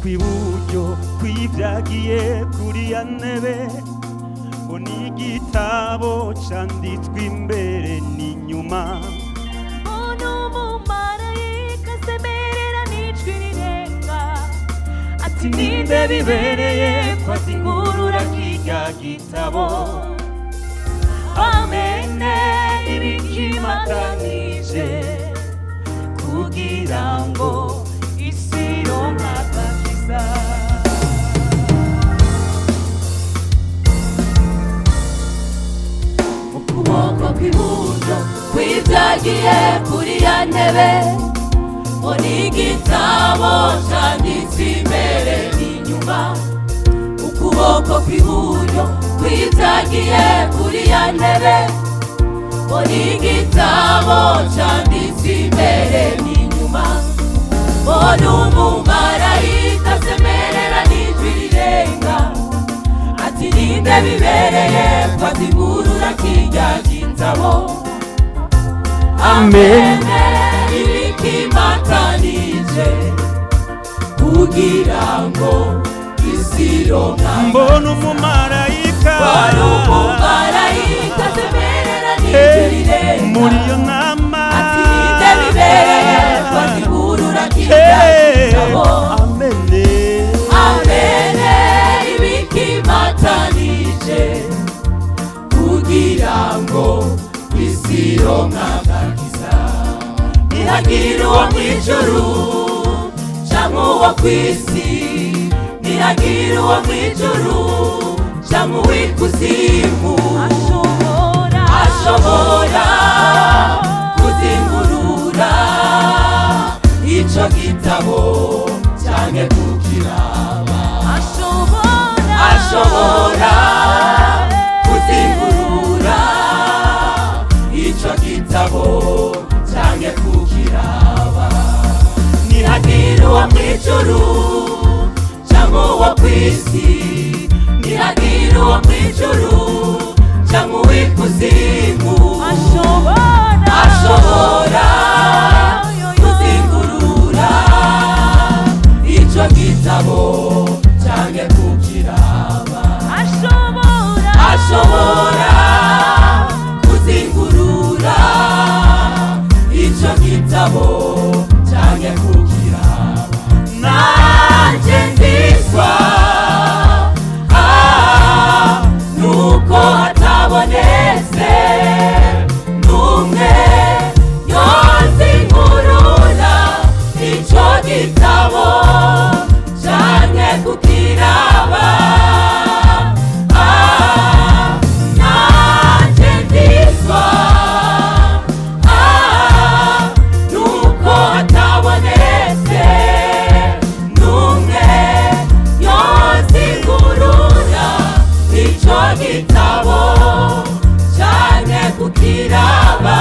kw'iburyo kw'ivyagiye kuri ya ntebe ngo ni igitabo canditswe imbere n'inyuma mbona umumarayika asemerera n'ijwi rirenga ati ninde bibereye ko azingurura kirya gitabo amene ibikimatanije kugira ngo isi ronka agakiza mu kuboko kw'iburyo kw'ivyagiye kuri ya ntebe ngo ni igitabo canditswe imbere n'inyuma ukuboko kw'iburyo kw'ivyagiye kuri ya ntebe ngo ni igitabo canditswe imbere n'inyuma mbona umumarayika asemerera n'ijwi rirenga ati ninde bibereye ko azingurura kirya gitabo amene ibikimatanije kugira ngo isi ronka mbona umumarayika asemerera n'ijwi rirenga muri iyo nama ati ninde bibereye ko azingurura kirya gitabo amene ibikimatanije kugira ngo isi ronka agakiza ntihagire uwo mw'ijuru canke uwo kw'isi ntihagire uwo mw'ijuru canke uw'ikuzimu ashobora kuzingurura ico gitabo canke kukiraba ashobora kuzingurura ico gitabo canke kukiraba ntihagire uwo mw'ijuru canke uwo kw'isi ntihagire uwo mw'ijuru canke uw'ikuzimu ashobora kuzingurura ico gitabo canke kukiraba ashobora kuzingurura ico gitabo canke kukiraba nanje ndiswa nuko hatabonetse n'umwe yozingurura ico gitabo canke kukiraba nanje ndiswa nuko hatabonetse n'umwe yozingurura ico gitabo canke kukiraba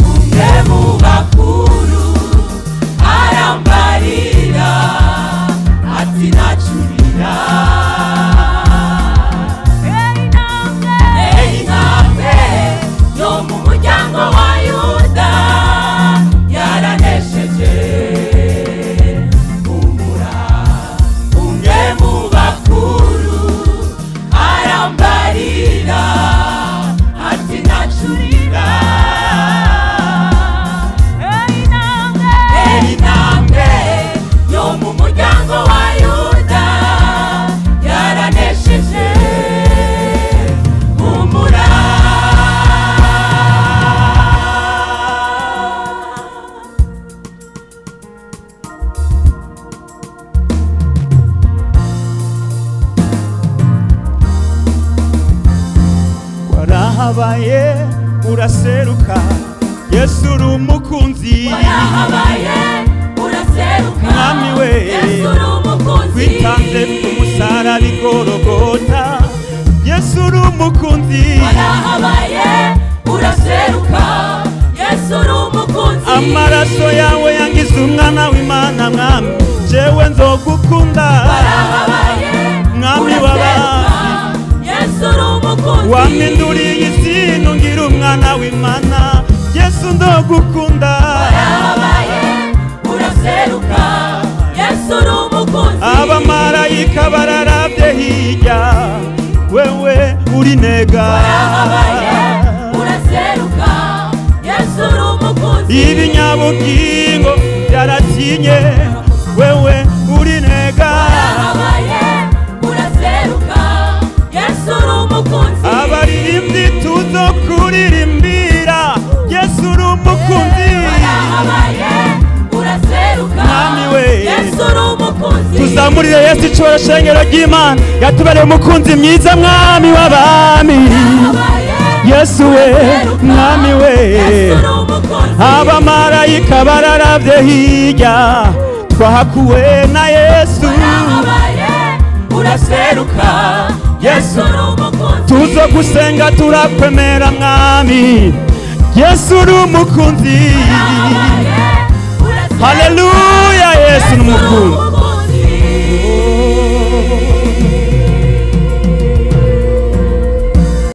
umwe mu bakuru arambarira ati nacurira intambwe yo mu muryango wa Yuda yaranesheje humura umwe mu bakuru arambarira ati nacurira intambwe yo mu muryango wa Yuda yaranesheje humura warahabaye uraseruka Yesu uri umukunzi warahabaye uraseruka mwami we Yesu uri umukunzi witanze ku musaraba i Gologota Yesu uri umukunzi amaraso yawe yangize umwana w'Imana mwami jewe nzogukunda mwami w'abami Yesu urumukunzi waminduriye isi nungira umwana w'Imana Yesu ndogukunda uraseruka Yesu urumukunzi abamarayika bararavye hirya wewe uri nega uraseruka Yesu urumukunzi ibinyabugingo byaratinye wewe uri nega uraseruka Yesu urumukunzi abaririmbyi tuzokuririmbira Yesu urumukunzi uraseruka mwami we Yesu urumukunzi tuzamurire Yesu icoro shengero ry'Imana yatubereye umukunzi mwiza mwami w'abami Yesu we mwami we abamarayika bararavye hirya twahakuwe na Yesu uraseruka Yesu tuzo gusenga turakwemera mwami Yesu urumukunzi haleluya Yesu n'umukunzi